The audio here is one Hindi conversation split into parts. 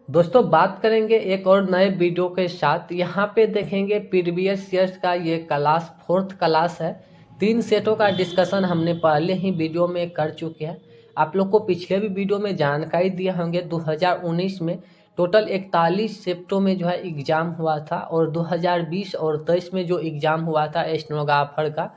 दोस्तों बात करेंगे एक और नए वीडियो के साथ। यहाँ पे देखेंगे प्रीवियस ईयर्स का ये क्लास 4th क्लास है। 3 सेटों का डिस्कशन हमने पहले ही वीडियो में कर चुके हैं। आप लोग को पिछले भी वीडियो में जानकारी दिए होंगे। 2019 में टोटल 41 सेटों में जो है एग्ज़ाम हुआ था, और 2020 और 23 में जो एग्ज़ाम हुआ था स्टेनोग्राफर का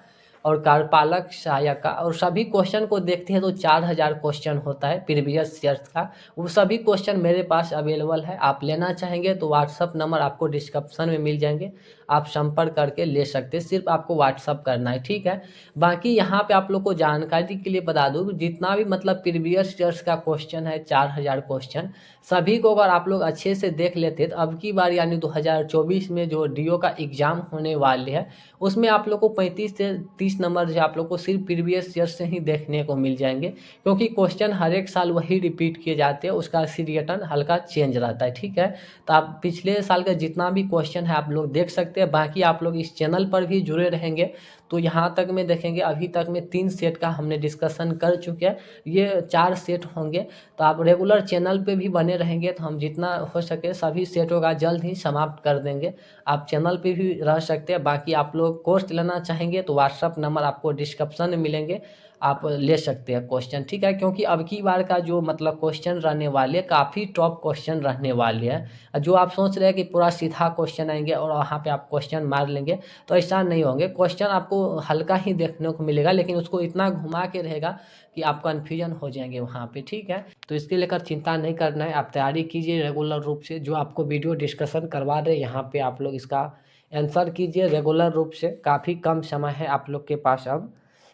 और कार्यपालक सहायक का, और सभी क्वेश्चन को देखते हैं तो 4000 क्वेश्चन होता है प्रीवियस ईयर्स का। वो सभी क्वेश्चन मेरे पास अवेलेबल है। आप लेना चाहेंगे तो व्हाट्सअप नंबर आपको डिस्क्रिप्शन में मिल जाएंगे, आप संपर्क करके ले सकते हैं। सिर्फ आपको व्हाट्सअप करना है, ठीक है। बाकी यहाँ पे आप लोग को जानकारी के लिए बता दूँ, जितना भी मतलब प्रीवियस ईयर्स का क्वेश्चन है 4000 क्वेश्चन, सभी को अगर आप लोग अच्छे से देख लेते तो अब की बार यानी 2024 में जो डीओ का एग्ज़ाम होने वाले हैं उसमें आप लोग को 35 से 30 नंबर जो आप लोग को सिर्फ प्रीवियस ईयर से ही देखने को मिल जाएंगे, क्योंकि क्वेश्चन हर एक साल वही रिपीट किए जाते हैं। उसका सीरियटन हल्का चेंज रहता है, ठीक है। तो आप पिछले साल का जितना भी क्वेश्चन है आप लोग देख सकते हैं। बाकी आप लोग इस चैनल पर भी जुड़े रहेंगे तो यहाँ तक में देखेंगे अभी तक में 3 सेट का हमने डिस्कशन कर चुके हैं, ये 4 सेट होंगे। तो आप रेगुलर चैनल पे भी बने रहेंगे तो हम जितना हो सके सभी सेटों का जल्द ही समाप्त कर देंगे। आप चैनल पे भी रह सकते हैं। बाकी आप लोग कोर्स लेना चाहेंगे तो व्हाट्सअप नंबर आपको डिस्क्रिप्शन में मिलेंगे, आप ले सकते हैं क्वेश्चन, ठीक है। क्योंकि अब की बार का जो मतलब क्वेश्चन रहने वाले काफ़ी टॉप क्वेश्चन रहने वाले हैं। जो आप सोच रहे हैं कि पूरा सीधा क्वेश्चन आएंगे और वहाँ पे आप क्वेश्चन मार लेंगे, तो ऐसा नहीं होंगे। क्वेश्चन आपको हल्का ही देखने को मिलेगा, लेकिन उसको इतना घुमा के रहेगा कि आप कन्फ्यूजन हो जाएंगे वहाँ पे, ठीक है। तो इसके लेकर चिंता नहीं करना है, आप तैयारी कीजिए रेगुलर रूप से। जो आपको वीडियो डिस्कशन करवा रहे हैं यहाँ पे आप लोग इसका आंसर कीजिए रेगुलर रूप से। काफ़ी कम समय है आप लोग के पास। अब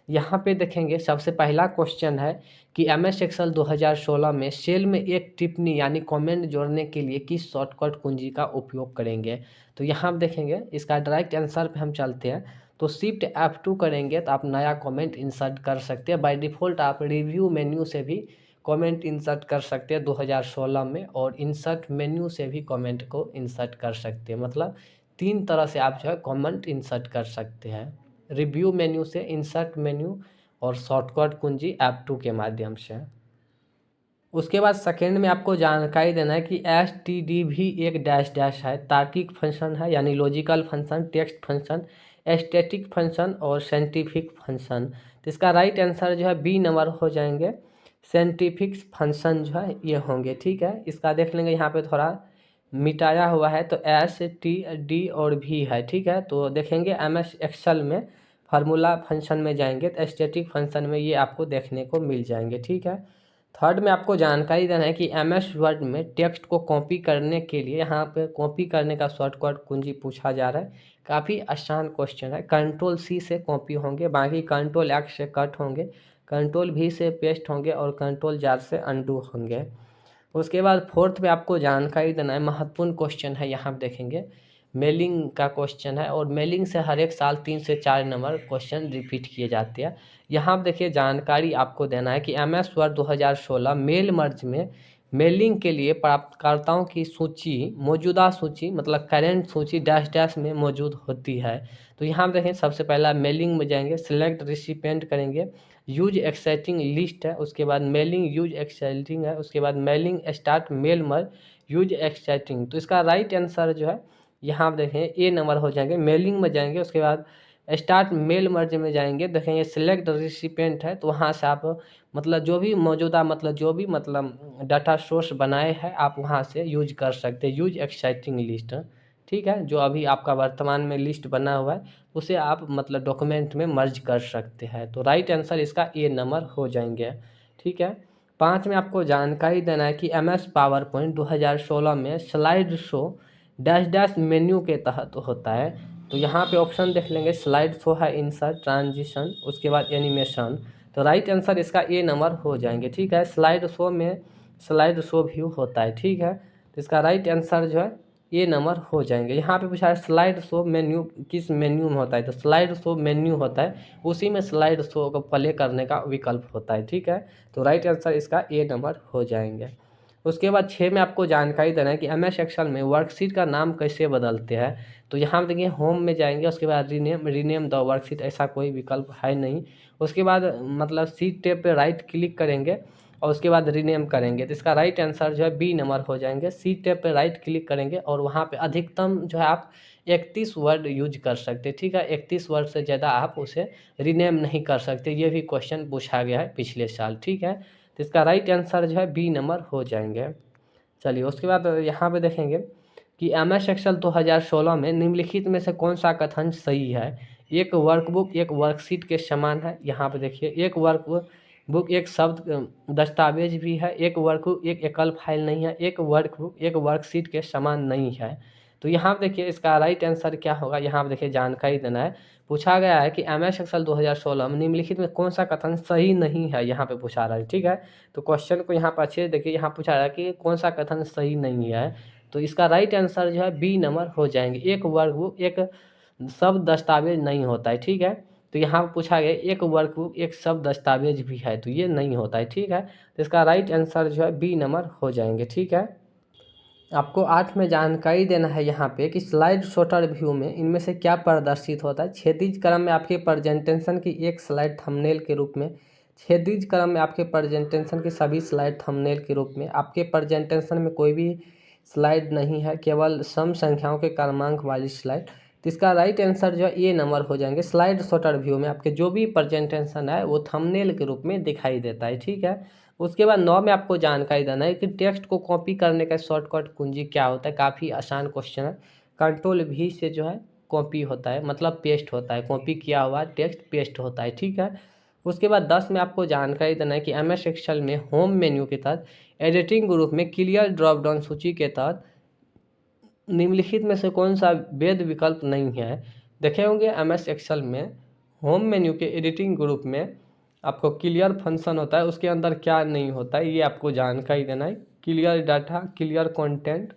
यहाँ पे देखेंगे सबसे पहला क्वेश्चन है कि MS एक्सेल 2016 में सेल में एक टिप्पणी यानी कमेंट जोड़ने के लिए किस शॉर्टकट कुंजी का उपयोग करेंगे। तो यहाँ आप देखेंगे इसका डायरेक्ट आंसर पे हम चलते हैं। तो शिफ्ट F2 करेंगे तो आप नया कमेंट इंसर्ट कर सकते हैं। बाय डिफ़ॉल्ट आप रिव्यू मेन्यू से भी कमेंट इंसर्ट कर सकते हैं 2016 में, और इंसर्ट मेन्यू से भी कमेंट को इंसर्ट कर सकते हैं। मतलब 3 तरह से आप जो है कमेंट इंसर्ट कर सकते हैं, रिव्यू मेन्यू से, इंसर्ट मेन्यू और शॉर्टकट कुंजी F2 के माध्यम से। उसके बाद सेकेंड में आपको जानकारी देना है कि STD भी एक डैश डैश है, तार्किक फंक्शन है यानी logical function, text function, aesthetic function और साइंटिफिक फंक्शन। तो इसका राइट आंसर जो है बी नंबर हो जाएंगे, साइंटिफिक फंक्शन जो है ये होंगे, ठीक है। इसका देख लेंगे यहाँ पे थोड़ा मिटाया हुआ है, तो STD और भी है, ठीक है। तो देखेंगे MS एक्सेल में फार्मूला फंक्शन में जाएंगे तो एस्थेटिक फंक्शन में ये आपको देखने को मिल जाएंगे, ठीक है। थर्ड में आपको जानकारी देना है कि MS वर्ड में टेक्स्ट को कॉपी करने के लिए यहाँ पे कॉपी करने का शॉर्टकट कुंजी पूछा जा रहा है। काफ़ी आसान क्वेश्चन है। Ctrl+C से कॉपी होंगे, बाकी Ctrl+X से कट होंगे, Ctrl+V से पेस्ट होंगे और Ctrl+Z से अनडू होंगे। उसके बाद फोर्थ में आपको जानकारी देना है, महत्वपूर्ण क्वेश्चन है। यहाँ पे देखेंगे मेलिंग का क्वेश्चन है, और मेलिंग से हर एक साल 3 से 4 नंबर क्वेश्चन रिपीट किए जाते हैं। यहाँ पे देखिए जानकारी आपको देना है कि MS वर्ड 2016 मेल मर्ज में मेलिंग के लिए प्राप्तकर्ताओं की सूची, मौजूदा सूची मतलब करेंट सूची डैश डैश में मौजूद होती है। तो यहाँ पे देखें सबसे पहला मेलिंग में जाएंगे, सिलेक्ट रिसिपेंट करेंगे, यूज एक्साइटिंग लिस्ट है, उसके बाद मेलिंग यूज एक्साइटिंग है, उसके बाद mailing start mail merge use existing. तो इसका राइट आंसर जो है यहाँ देखें ए नंबर हो जाएंगे। मेलिंग में जाएंगे, उसके बाद स्टार्ट मेल मर्ज में जाएंगे, देखेंगे सिलेक्ट रिसिपेंट है, तो वहाँ से आप मतलब जो भी मौजूदा मतलब जो भी मतलब डाटा सोर्स बनाए हैं आप वहाँ से यूज कर सकते हैं, यूज एक्साइटिंग लिस्ट, ठीक है। जो अभी आपका वर्तमान में लिस्ट बना हुआ है उसे आप मतलब डॉक्यूमेंट में मर्ज कर सकते हैं। तो राइट आंसर इसका ए नंबर हो जाएंगे, ठीक है। 5 में आपको जानकारी देना है कि MS पावर पॉइंट 2016 में slide show dash dash menu के तहत होता है। तो यहाँ पे ऑप्शन देख लेंगे, स्लाइड शो है, इंसर्ट, ट्रांजिशन, उसके बाद एनिमेशन। तो राइट आंसर इसका ए नंबर हो जाएंगे, ठीक है। स्लाइड शो में स्लाइड शो व्यू होता है, ठीक है। तो इसका राइट आंसर जो है ए नंबर हो जाएंगे। यहाँ पे पूछा है स्लाइड शो मेन्यू किस मेन्यू में होता है, तो स्लाइड शो मेन्यू होता है, उसी में स्लाइड शो को प्ले करने का विकल्प होता है, ठीक है। तो राइट आंसर इसका ए नंबर हो जाएंगे। उसके बाद 6 में आपको जानकारी देना है कि MS एक्सेल में वर्कशीट का नाम कैसे बदलते हैं। तो यहाँ पे देखिए होम में जाएंगे, उसके बाद रीनेम द वर्कशीट, ऐसा कोई विकल्प है नहीं। उसके बाद मतलब सीट टैब पे राइट क्लिक करेंगे, और उसके बाद रीनेम करेंगे, तो इसका राइट आंसर जो है बी नंबर हो जाएंगे। सी टैब पे राइट क्लिक करेंगे और वहाँ पे अधिकतम जो है आप 31 वर्ड यूज कर सकते, ठीक है। 31 वर्ड से ज़्यादा आप उसे रीनेम नहीं कर सकते, ये भी क्वेश्चन पूछा गया है पिछले साल, ठीक है। तो इसका राइट आंसर जो है बी नंबर हो जाएंगे। चलिए उसके बाद यहाँ पे देखेंगे कि MS एक्सेल 2016 में निम्नलिखित में से कौन सा कथन सही है। एक वर्कबुक एक वर्कशीट के समान है। यहाँ पे देखिए, एक वर्कबुक एक शब्द दस्तावेज भी है, एक वर्कबुक एक एकल फाइल नहीं है, एक वर्कबुक एक वर्कशीट के समान नहीं है। तो यहाँ पे देखिए इसका राइट आंसर क्या होगा। यहाँ पे देखिए जानकारी देना है, पूछा गया है कि MS एक्सेल 2016 में निम्नलिखित में कौन सा कथन सही नहीं है, यहाँ पे पूछा रहा है, ठीक है। तो क्वेश्चन को यहाँ पर अच्छे से देखिए, यहाँ पूछा रहा है कि कौन सा कथन सही नहीं है। तो इसका राइट आंसर जो है बी नंबर हो जाएंगे। एक वर्कबुक एक सब दस्तावेज नहीं होता है, ठीक है। तो यहाँ पूछा गया एक वर्कबुक एक सब दस्तावेज भी है, तो ये नहीं होता है, ठीक है। तो इसका राइट आंसर जो है बी नंबर हो जाएंगे, ठीक है। आपको 8 में जानकारी देना है यहाँ पे कि स्लाइड शॉर्टर व्यू में इनमें से क्या प्रदर्शित होता है। क्षैतिज क्रम में आपके प्रेजेंटेशन की एक स्लाइड थंबनेल के रूप में, क्षैतिज क्रम में आपके प्रेजेंटेशन की सभी स्लाइड थंबनेल के रूप में, आपके प्रेजेंटेशन में कोई भी स्लाइड नहीं है, केवल सम संख्याओं के क्रमांक वाली स्लाइड। तो इसका राइट आंसर जो है ए नंबर हो जाएंगे। स्लाइड शॉर्टर व्यू में आपके जो भी प्रेजेंटेशन है वो थंबनेल के रूप में दिखाई देता है, ठीक है। उसके बाद 9 में आपको जानकारी देना है कि टेक्स्ट को कॉपी करने का शॉर्टकट कुंजी क्या होता है। काफ़ी आसान क्वेश्चन है। कंट्रोल V से जो है कॉपी होता है, मतलब पेस्ट होता है, कॉपी किया हुआ टेक्स्ट पेस्ट होता है, ठीक है। उसके बाद 10 में आपको जानकारी देना है कि MS एक्सेल में होम मेन्यू के तहत एडिटिंग ग्रुप में क्लियर ड्रॉप डाउन सूची के तहत निम्नलिखित में से कौन सा वैध विकल्प नहीं है। देखे होंगे MS एक्सेल में होम मेन्यू के एडिटिंग ग्रुप में आपको क्लियर फंक्शन होता है, उसके अंदर क्या नहीं होता है ये आपको जानकारी देना है। Clear data, clear content,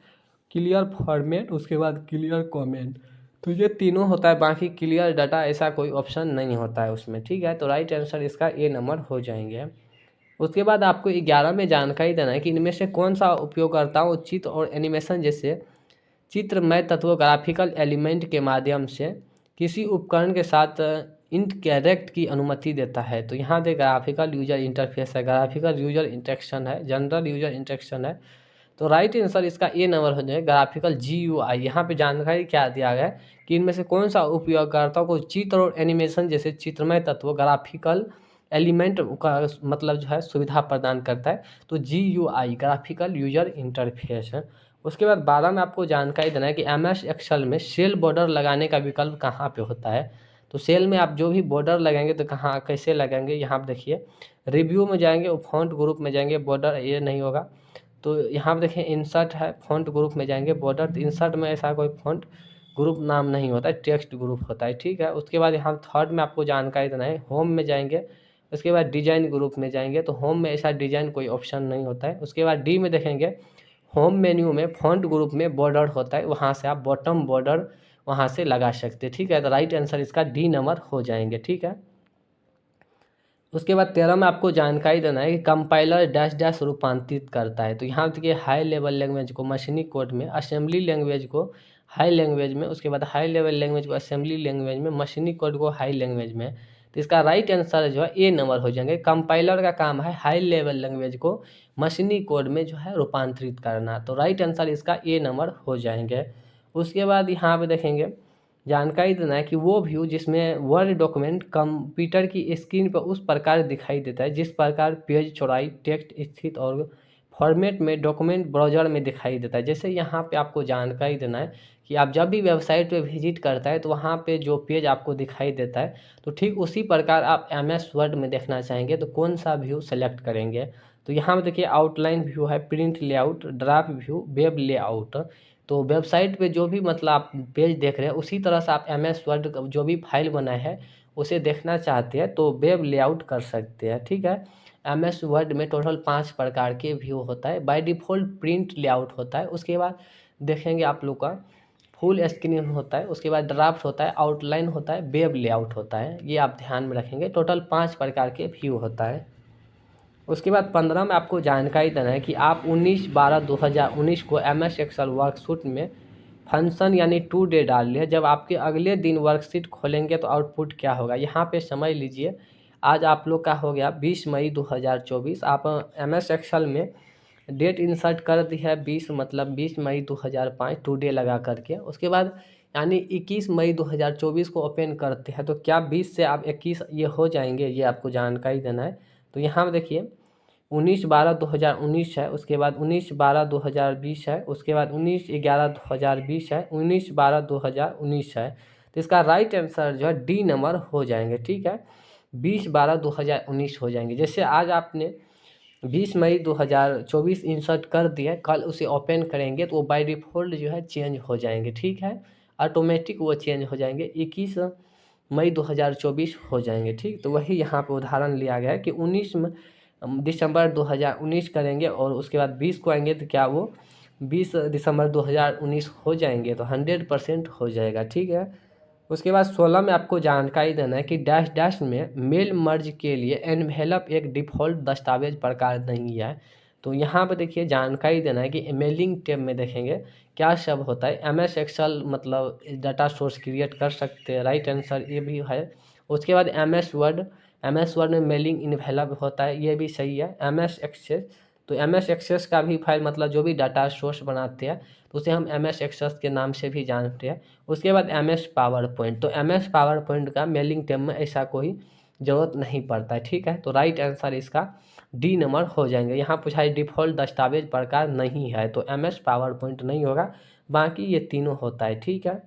clear format, उसके बाद क्लियर कमेंट, तो ये तीनों होता है। बाकी क्लियर डाटा ऐसा कोई ऑप्शन नहीं होता है उसमें, ठीक है। तो राइट आंसर इसका ए नंबर हो जाएंगे। उसके बाद आपको 11 में जानकारी देना है कि इनमें से कौन सा उपयोगकर्ताओं चित्र और एनिमेशन जैसे चित्रमय तत्वों ग्राफिकल एलिमेंट के माध्यम से किसी उपकरण के साथ इंटरैक्ट की अनुमति देता है। तो यहाँ पे ग्राफिकल यूजर इंटरफेस है, ग्राफिकल यूजर इंटरेक्शन है, जनरल यूजर इंटरेक्शन है। तो राइट आंसर इसका ए नंबर हो जाएगा, ग्राफिकल GUI। यहाँ पे जानकारी क्या दिया गया है कि इनमें से कौन सा उपयोगकर्ताओं को चित्र और एनिमेशन जैसे चित्रमय तत्व ग्राफिकल एलिमेंट का मतलब जो है सुविधा प्रदान करता है। तो GUI ग्राफिकल यूजर इंटरफेस है। उसके बाद 12 में आपको जानकारी देना है कि MS एक्सेल में सेल बॉर्डर लगाने का विकल्प कहाँ पे होता है। तो सेल में आप जो भी बॉर्डर लगाएंगे तो कहाँ कैसे लगाएंगे, यहाँ पे देखिए रिव्यू में जाएंगे और फॉन्ट ग्रुप में जाएंगे, बॉर्डर ये नहीं होगा। तो यहाँ पे देखिए इंसर्ट है, फॉन्ट ग्रुप में जाएंगे बॉर्डर, तो इंसर्ट में ऐसा कोई फॉन्ट ग्रुप नाम नहीं होता है, टेक्स्ट ग्रुप होता है, ठीक है। उसके बाद यहाँ थर्ड में आपको जानकारी देना है, होम में जाएंगे, उसके बाद डिजाइन ग्रुप में जाएंगे, तो होम में ऐसा डिजाइन कोई ऑप्शन नहीं होता है। उसके बाद डी में देखेंगे होम मेन्यू में फॉन्ट ग्रुप में बॉर्डर होता है, वहाँ से आप बॉटम बॉर्डर वहाँ से लगा सकते हैं, ठीक है। तो राइट आंसर इसका डी नंबर हो जाएंगे, ठीक है। उसके बाद 13 में आपको जानकारी देना है कि कंपाइलर डैश डैश रूपांतरित करता है। तो यहाँ देखिए हाई लेवल लैंग्वेज को मशीनी कोड में, असेंबली लैंग्वेज को हाई लैंग्वेज में, उसके बाद हाई लेवल लैंग्वेज को असेंबली लैंग्वेज में, मशीनी कोड को हाई लैंग्वेज में। तो इसका राइट आंसर जो है ए नंबर हो जाएंगे। कंपाइलर का काम है हाई लेवल लैंग्वेज को मशीनी कोड में जो है रूपांतरित करना, तो राइट आंसर इसका ए नंबर हो जाएंगे। उसके बाद यहाँ पे देखेंगे जानकारी देना है कि वो व्यू जिसमें वर्ड डॉक्यूमेंट कंप्यूटर की स्क्रीन पर उस प्रकार दिखाई देता है जिस प्रकार पेज चौड़ाई टेक्स्ट स्थित और फॉर्मेट में डॉक्यूमेंट ब्राउज़र में दिखाई देता है। जैसे यहाँ पे आपको जानकारी देना है कि आप जब भी वेबसाइट पे विजिट करता है तो वहाँ पे जो पेज आपको दिखाई देता है, तो ठीक उसी प्रकार आप MS वर्ड में देखना चाहेंगे तो कौन सा व्यू सेलेक्ट करेंगे। तो यहाँ पे देखिए आउटलाइन व्यू है, print layout, draft view, web layout. तो वेबसाइट पे जो भी मतलब आप पेज देख रहे हैं उसी तरह से आप MS वर्ड जो भी फाइल बनाए हैं उसे देखना चाहते हैं तो वेब लेआउट कर सकते हैं, ठीक है। MS वर्ड में टोटल 5 प्रकार के व्यू होता है। बाय डिफ़ॉल्ट प्रिंट लेआउट होता है, उसके बाद देखेंगे आप लोग का फुल स्क्रीन होता है, उसके बाद ड्राफ्ट होता है, आउटलाइन होता है, वेब लेआउट होता है। ये आप ध्यान में रखेंगे, टोटल 5 प्रकार के व्यू होता है। उसके बाद 15 में आपको जानकारी देना है कि आप 19/12/2019 को MS एक्सेल वर्कशीट में फंक्शन यानी टू डे डाल लिया, जब आपके अगले दिन वर्कशीट खोलेंगे तो आउटपुट क्या होगा। यहाँ पे समझ लीजिए आज आप लोग का हो गया 20 मई 2024। आप MS एक्सेल में डेट इंसर्ट कर दी है 20 मतलब 20 मई 2005 टुडे लगा करके। उसके बाद यानी 21 मई 2024 को ओपन करते हैं तो क्या 20 से आप 21 ये हो जाएंगे, ये आपको जानकारी देना है। तो यहाँ पर देखिए 19/12/2019 है, उसके बाद 19/12/2020 है, उसके बाद 19/11/2020 है, 19/12/2019 है। तो इसका राइट आंसर जो है डी नंबर हो जाएंगे। ठीक है, 20/12/2019 हो जाएंगे। जैसे आज आपने 20 मई 2024 इंसर्ट कर दिया, कल उसे ओपन करेंगे तो वो बाय डिफ़ॉल्ट जो है चेंज हो जाएंगे। ठीक है, ऑटोमेटिक वो चेंज हो जाएंगे, 21 मई 2024 हो जाएंगे। ठीक, तो वही यहाँ पे उदाहरण लिया गया है कि 19 दिसंबर 2019 करेंगे और उसके बाद 20 को आएंगे तो क्या वो 20 दिसंबर 2019 हो जाएंगे, तो 100% हो जाएगा। ठीक है, उसके बाद 16 में आपको जानकारी देना है कि डैश डैश में मेल मर्ज के लिए एनवेलप एक डिफ़ॉल्ट दस्तावेज प्रकार नहीं है। तो यहाँ पर देखिए जानकारी देना है कि मेलिंग टैब में देखेंगे क्या सब होता है। MS एक्सेल मतलब डाटा सोर्स क्रिएट कर सकते हैं, राइट आंसर ये भी है। उसके बाद MS वर्ड में मेलिंग इन्वेलप होता है, ये भी सही है। MS एक्सेस, तो MS एक्सेस का भी फाइल मतलब जो भी डाटा सोर्स बनाते हैं तो उसे हम MS एक्सेस के नाम से भी जानते हैं। उसके बाद MS पावर पॉइंट, तो MS पावर पॉइंट का मेलिंग टैब में ऐसा कोई ज़रूरत नहीं पड़ता है। ठीक है, तो राइट आंसर इसका डी नंबर हो जाएंगे। यहाँ पूछा है डिफ़ॉल्ट दस्तावेज प्रकार नहीं है तो MS पावर पॉइंट नहीं होगा, बाकी ये तीनों होता है। ठीक है,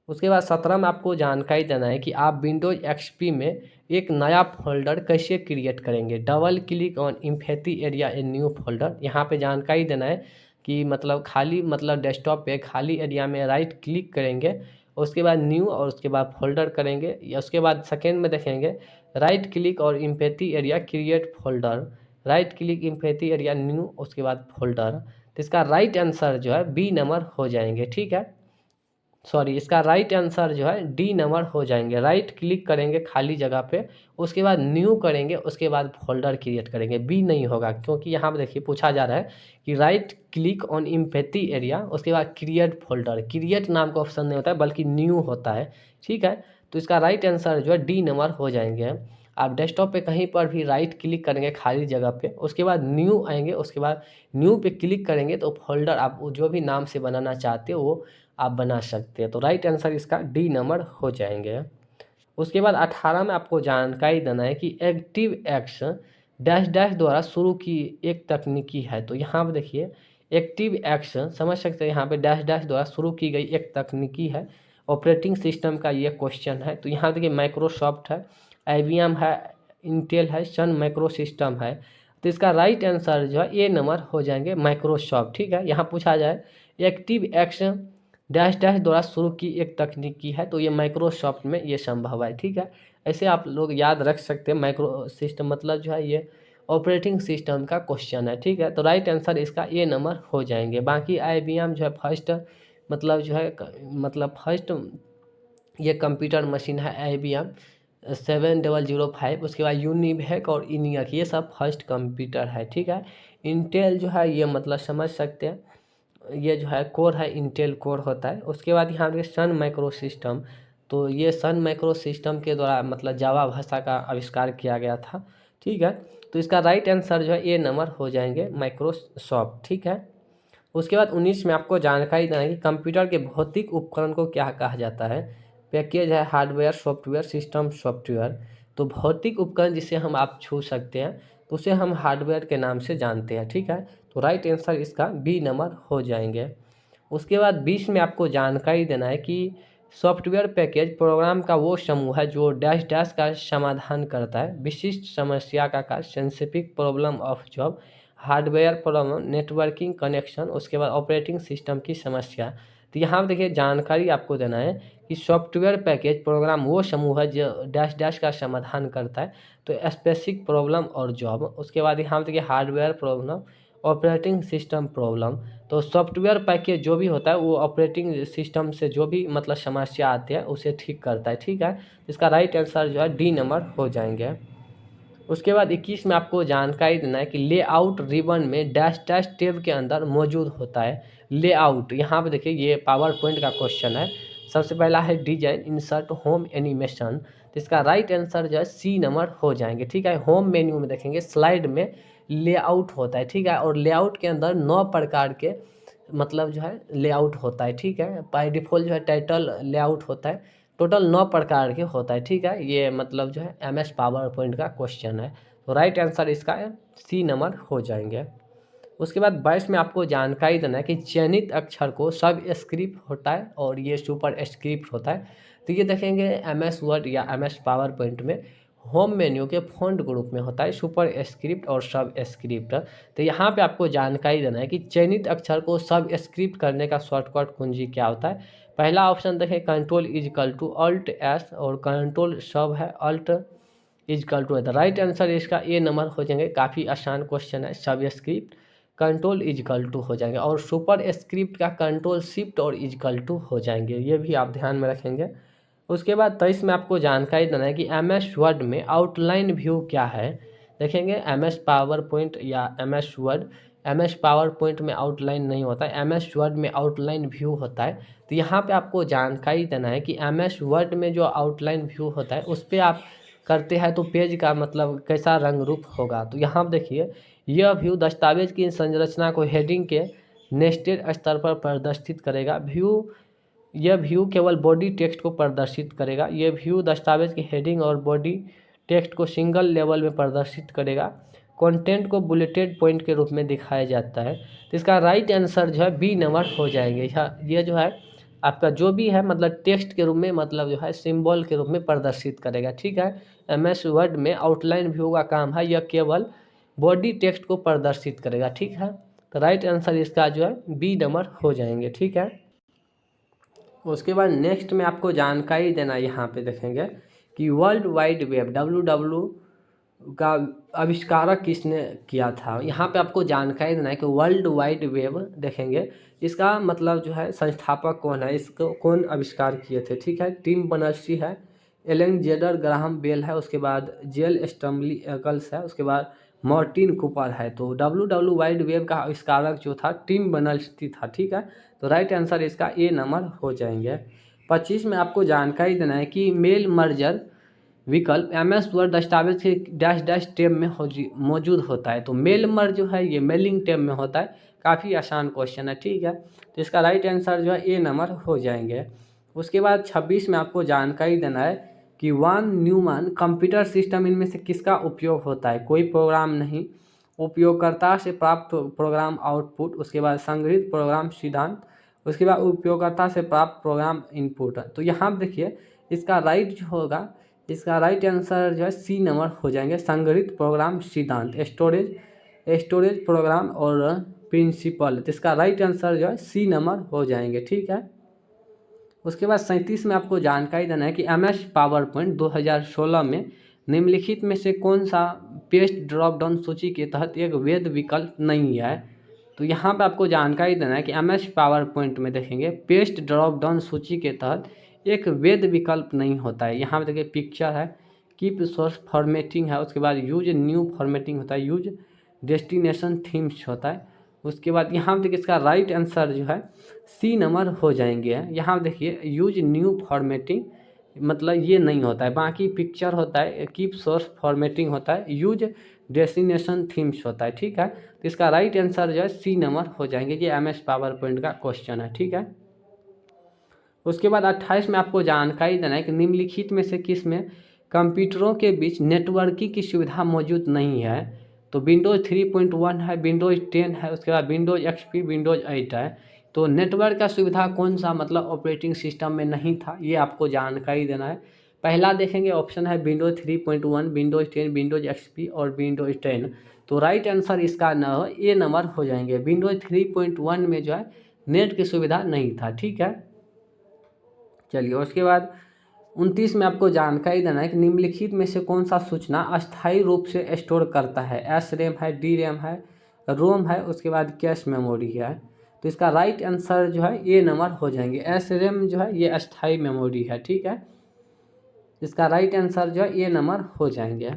उसके बाद 17 में आपको जानकारी देना है कि आप विंडोज XP में एक नया फोल्डर कैसे क्रिएट करेंगे। Double click on empathy area a new folder, यहाँ पे जानकारी देना है कि मतलब खाली मतलब डेस्कटॉप पे खाली एरिया में राइट क्लिक करेंगे, उसके बाद न्यू और उसके बाद फोल्डर करेंगे, या उसके बाद सेकेंड में देखेंगे राइट क्लिक और empathy area create folder, right click empathy area new उसके बाद फोल्डर। तो इसका राइट आंसर जो है बी नंबर हो जाएंगे। ठीक है, सॉरी, इसका राइट आंसर जो है डी नंबर हो जाएंगे। राइट क्लिक करेंगे खाली जगह पे, उसके बाद न्यू करेंगे, उसके बाद फोल्डर क्रिएट करेंगे, बी नहीं होगा क्योंकि यहाँ पे देखिए पूछा जा रहा है कि right click on empathy area उसके बाद क्रिएट फोल्डर, क्रिएट नाम का ऑप्शन नहीं होता है बल्कि न्यू होता है। ठीक है, तो इसका राइट आंसर जो है डी नंबर हो जाएंगे। आप डेस्कटॉप पे कहीं पर भी राइट क्लिक करेंगे खाली जगह पे, उसके बाद न्यू आएंगे, उसके बाद न्यू पे क्लिक करेंगे तो फोल्डर आप जो भी नाम से बनाना चाहते हो वो आप बना सकते हैं। तो राइट आंसर इसका डी नंबर हो जाएंगे। उसके बाद 18 में आपको जानकारी देना है कि एक्टिव एक्स डैश डैश द्वारा शुरू की एक तकनीकी है। तो यहाँ पर देखिए एक्टिव एक्स समझ सकते हैं, यहाँ पे डैश डैश द्वारा शुरू की गई एक तकनीकी है, ऑपरेटिंग सिस्टम का ये क्वेश्चन है। तो यहाँ देखिए माइक्रोसॉफ्ट है, IBM है, इंटेल है, सन माइक्रो सिस्टम है। तो इसका राइट आंसर जो है ए नंबर हो जाएंगे माइक्रोसॉफ्ट। ठीक है, यहाँ पूछा जाए एक्टिव एक्स डैश डैश द्वारा शुरू की एक तकनीकी है तो ये माइक्रोसॉफ्ट में ये संभव है। ठीक है, ऐसे आप लोग याद रख सकते हैं, माइक्रो सिस्टम मतलब जो है ये ऑपरेटिंग सिस्टम का क्वेश्चन है। ठीक है, तो राइट आंसर इसका ए नंबर हो जाएंगे। बाकी IBM जो है फर्स्ट मतलब जो है मतलब फर्स्ट ये कंप्यूटर मशीन है IBM 7005, उसके बाद यूनिवेक और इनियक ये सब फर्स्ट कंप्यूटर है। ठीक है, इंटेल जो है ये मतलब समझ सकते हैं ये जो है कोर है, इंटेल कोर होता है। उसके बाद यहाँ पे सन माइक्रो सिस्टम, तो ये सन माइक्रो सिस्टम के द्वारा मतलब जावा भाषा का आविष्कार किया गया था। ठीक है, तो इसका राइट आंसर जो है ए नंबर हो जाएंगे माइक्रोसॉफ्ट। ठीक है, उसके बाद 19 में आपको जानकारी देना है कि कंप्यूटर के भौतिक उपकरण को क्या कहा जाता है। पैकेज है हार्डवेयर, सॉफ्टवेयर, सिस्टम, सॉफ्टवेयर। तो भौतिक उपकरण जिसे हम आप छू सकते हैं तो उसे हम हार्डवेयर के नाम से जानते हैं। ठीक है, तो राइट आंसर इसका बी नंबर हो जाएंगे। उसके बाद 20 में आपको जानकारी देना है कि सॉफ्टवेयर पैकेज प्रोग्राम का वो समूह है जो डैश डैश का समाधान करता है। विशिष्ट समस्या का कार्य, specific problem of job, hardware problem, networking connection, उसके बाद ऑपरेटिंग सिस्टम की समस्या। तो यहाँ पर देखिए जानकारी आपको देना है कि सॉफ्टवेयर पैकेज प्रोग्राम वो समूह है जो डैश डैश का समाधान करता है, तो स्पेसिफिक प्रॉब्लम और जॉब। उसके बाद यहाँ पर देखिए hardware problem, operating system problem. तो सॉफ्टवेयर पैकेज जो भी होता है वो ऑपरेटिंग सिस्टम से जो भी मतलब समस्या आती है उसे ठीक करता है। ठीक है, इसका राइट आंसर जो है डी नंबर हो जाएंगे। उसके बाद 21 में आपको जानकारी देना है कि लेआउट रिबन में डैश डैश टैब के अंदर मौजूद होता है। लेआउट यहाँ पे देखिए ये पावर पॉइंट का क्वेश्चन है। सबसे पहला है डिजाइन, इंसर्ट, होम, एनिमेशन। तो इसका राइट आंसर जो है सी नंबर हो जाएंगे। ठीक है, होम मेन्यू में देखेंगे स्लाइड में लेआउट होता है। ठीक है, और लेआउट के अंदर 9 प्रकार के मतलब जो है लेआउट होता है। ठीक है, बाय डिफ़ॉल्ट जो है टाइटल लेआउट होता है, टोटल 9 प्रकार के होता है। ठीक है, ये मतलब जो है MS पावर पॉइंट का क्वेश्चन है। तो राइट आंसर इसका सी नंबर हो जाएंगे। उसके बाद 22 में आपको जानकारी देना है कि चयनित अक्षर को सब स्क्रिप्ट होता है और ये सुपर स्क्रिप्ट होता है। तो ये देखेंगे MS वर्ड या MS पावर पॉइंट में होम मेन्यू के फ़ॉन्ट ग्रुप में होता है सुपर स्क्रिप्ट और सब स्क्रिप्ट। तो यहाँ पे आपको जानकारी देना है कि चयनित अक्षर को सब स्क्रिप्ट करने का शॉर्टकट कुंजी क्या होता है। पहला ऑप्शन देखें control equal to alt S और कंट्रोल सब है अल्ट इजकल टू है। द राइट आंसर इसका ए नंबर हो जाएंगे। काफ़ी आसान क्वेश्चन है। सब स्क्रिप्ट कंट्रोल इजकल टू हो जाएंगे और सुपर स्क्रिप्ट का कंट्रोल शिफ्ट और इजकल टू हो जाएंगे, ये भी आप ध्यान में रखेंगे। उसके बाद 23 में आपको जानकारी देना है कि MS वर्ड में आउटलाइन व्यू क्या है। देखेंगे MS पावर पॉइंट या MS word, MS power point में आउटलाइन नहीं होता है, MS वर्ड में आउटलाइन व्यू होता है। तो यहाँ पे आपको जानकारी देना है कि MS वर्ड में जो आउटलाइन व्यू होता है उस पर आप करते हैं तो पेज का मतलब कैसा रंग रूप होगा। तो यहाँ पर देखिए यह व्यू दस्तावेज की संरचना को हेडिंग के नेस्टेड स्तर पर प्रदर्शित करेगा। यह व्यू केवल बॉडी टेक्स्ट को प्रदर्शित करेगा। यह व्यू दस्तावेज की हेडिंग और बॉडी टेक्स्ट को सिंगल लेवल में प्रदर्शित करेगा। कंटेंट को बुलेटेड पॉइंट के रूप में दिखाया जाता है। तो इसका राइट आंसर जो है बी नंबर हो जाएंगे। ये जो है आपका जो भी है मतलब टेक्स्ट के रूप में मतलब जो है सिंबल के रूप में प्रदर्शित करेगा। ठीक है, MS वर्ड में आउटलाइन व्यू का काम है, यह केवल बॉडी टेक्स्ट को प्रदर्शित करेगा। ठीक है, तो राइट आंसर इसका जो है बी नंबर हो जाएंगे। ठीक है, उसके बाद नेक्स्ट में आपको जानकारी देना यहाँ पे देखेंगे कि वर्ल्ड वाइड वेब WW का आविष्कारक किसने किया था। यहाँ पे आपको जानकारी देना है कि वर्ल्ड वाइड वेब देखेंगे इसका मतलब जो है संस्थापक कौन है, इसको कौन आविष्कार किए थे। ठीक है, टिम बर्नर्स-ली है, एलेक्जेंडर ग्राहम बेल है, उसके बाद जेल स्टम्बली एकल्स है, उसके बाद मार्टिन कूपर है। तो WW वाइड वेब का आविष्कारक जो था टिम बर्नर्स-ली था। ठीक है, तो राइट आंसर इसका ए नंबर हो जाएंगे। 25 में आपको जानकारी देना है कि मेल मर्जर विकल्प MS वर्ड दस्तावेज के डैश डैश टैब में मौजूद होता है। तो मेल मर्ज जो है ये मेलिंग टैब में होता है। काफ़ी आसान क्वेश्चन है। ठीक है, तो इसका राइट आंसर जो है ए नंबर हो जाएंगे। उसके बाद 26 में आपको जानकारी देना है कि वॉन न्यूमैन कंप्यूटर सिस्टम इनमें से किसका उपयोग होता है। कोई प्रोग्राम नहीं, उपयोगकर्ता से प्राप्त प्रोग्राम आउटपुट, उसके बाद संग्रहित प्रोग्राम सिद्धांत, उसके बाद उपयोगकर्ता से प्राप्त प्रोग्राम इनपुट। तो यहाँ पर देखिए इसका राइट जो होगा इसका राइट आंसर जो है सी नंबर हो जाएंगे। संग्रहित प्रोग्राम सिद्धांत, स्टोरेज प्रोग्राम और प्रिंसिपल। तो इसका राइट आंसर जो है सी नंबर हो जाएंगे। ठीक है, उसके बाद 37 में आपको जानकारी देना है कि MS पावर पॉइंट 2016 में निम्नलिखित में से कौन सा पेस्ट ड्रॉप डाउन सूची के तहत एक वैध विकल्प नहीं है। तो यहाँ पे आपको जानकारी देना है कि MS पावर पॉइंट में देखेंगे पेस्ट ड्रॉप डाउन सूची के तहत एक वैध विकल्प नहीं होता है। यहाँ पे देखिए पिक्चर है, कीप सोर्स फॉर्मेटिंग है, उसके बाद यूज न्यू फॉर्मेटिंग होता है, यूज डेस्टिनेशन थीम्स होता है। उसके बाद यहाँ पे देखिए इसका राइट आंसर जो है सी नंबर हो जाएंगे। यहाँ देखिए यूज न्यू फॉर्मेटिंग मतलब ये नहीं होता है, बाकी पिक्चर होता है, कीप सोर्स फॉर्मेटिंग होता है, यूज डेस्टिनेशन थीम्स होता है। ठीक है, तो इसका राइट आंसर जो है सी नंबर हो जाएंगे। ये MS पावर पॉइंट का क्वेश्चन है। ठीक है, उसके बाद 28 में आपको जानकारी देना है कि निम्नलिखित में से किस में कंप्यूटरों के बीच नेटवर्किंग की सुविधा मौजूद नहीं है। तो विंडोज़ 3.1 है, विंडोज़ 10 है, उसके बाद विंडोज़ XP, विंडोज़ 8 है। तो नेटवर्क का सुविधा कौन सा मतलब ऑपरेटिंग सिस्टम में नहीं था, ये आपको जानकारी देना है। पहला देखेंगे ऑप्शन है विंडोज़ 3.1, विंडोज़ 10, विंडोज़ XP और विंडोज़ 10। तो राइट आंसर इसका ए नंबर हो जाएंगे। विंडोज़ 3.1 में जो है नेट की सुविधा नहीं था। ठीक है, चलिए उसके बाद 29 में आपको जानकारी देना है कि निम्नलिखित में से कौन सा सूचना अस्थायी रूप से स्टोर करता है। SRAM है, DRAM है, रोम है, उसके बाद कैश मेमोरी है। तो इसका राइट आंसर जो है ए नंबर हो जाएंगे। SRAM जो है ये अस्थायी मेमोरी है। ठीक है, इसका राइट आंसर जो है ए नंबर हो जाएंगे।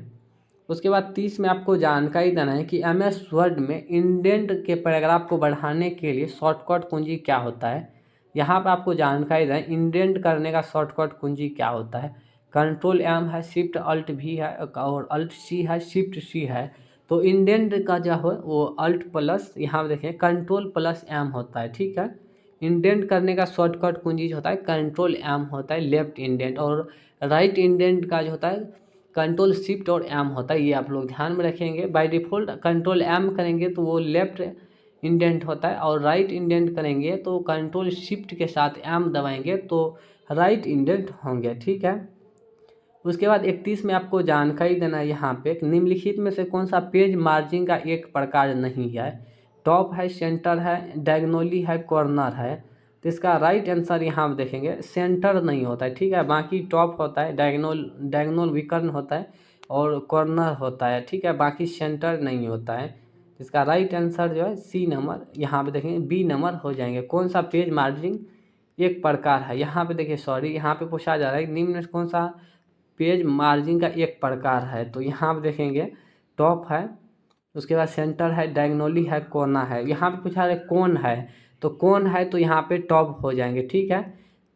उसके बाद 30 में आपको जानकारी देना है कि MS वर्ड में इंडेंट के पैराग्राफ को बढ़ाने के लिए शॉर्टकट कुंजी क्या होता है। यहाँ पर आपको जानकारी दें इंडेंट करने का शॉर्टकट कुंजी क्या होता है। कंट्रोल एम है, शिफ्ट अल्ट भी है और अल्ट सी है, शिफ्ट सी है। तो इंडेंट का जो है वो अल्ट प्लस यहाँ पे देखें कंट्रोल प्लस एम होता है, ठीक है। इंडेंट करने का शॉर्टकट कुंजी होता है कंट्रोल एम होता है लेफ्ट इंडेंट, और राइट इंडेंट का जो होता है कंट्रोल शिफ्ट और एम होता है। ये आप लोग ध्यान में रखेंगे। बाय डिफ़ॉल्ट कंट्रोल एम करेंगे तो वो लेफ्ट इंडेंट होता है, और राइट इंडेंट करेंगे तो कंट्रोल शिफ्ट के साथ एम दबाएंगे तो राइट इंडेंट होंगे, ठीक है। उसके बाद 31 में आपको जानकारी देना है यहाँ पे निम्नलिखित में से कौन सा पेज मार्जिन का एक प्रकार नहीं है। टॉप है, सेंटर है, डायगोनली है, कॉर्नर है। तो इसका राइट आंसर यहाँ पे देखेंगे सेंटर नहीं होता है, ठीक है। बाकी टॉप होता है, डायगोनल विकर्ण होता है और कॉर्नर होता है, ठीक है। बाकी सेंटर नहीं होता है। इसका राइट आंसर जो है सी नंबर यहाँ पे देखेंगे बी नंबर हो जाएंगे। कौन सा पेज मार्जिन एक प्रकार है, यहाँ पे देखिए सॉरी यहाँ पे पूछा जा रहा है निम्न में कौन सा पेज मार्जिन का एक प्रकार है। तो यहाँ पे देखेंगे टॉप है, उसके बाद सेंटर है, डायगोनली है, कोना है। यहाँ पे पूछा है कौन है, तो कौन है तो यहाँ पे टॉप हो जाएंगे, ठीक है।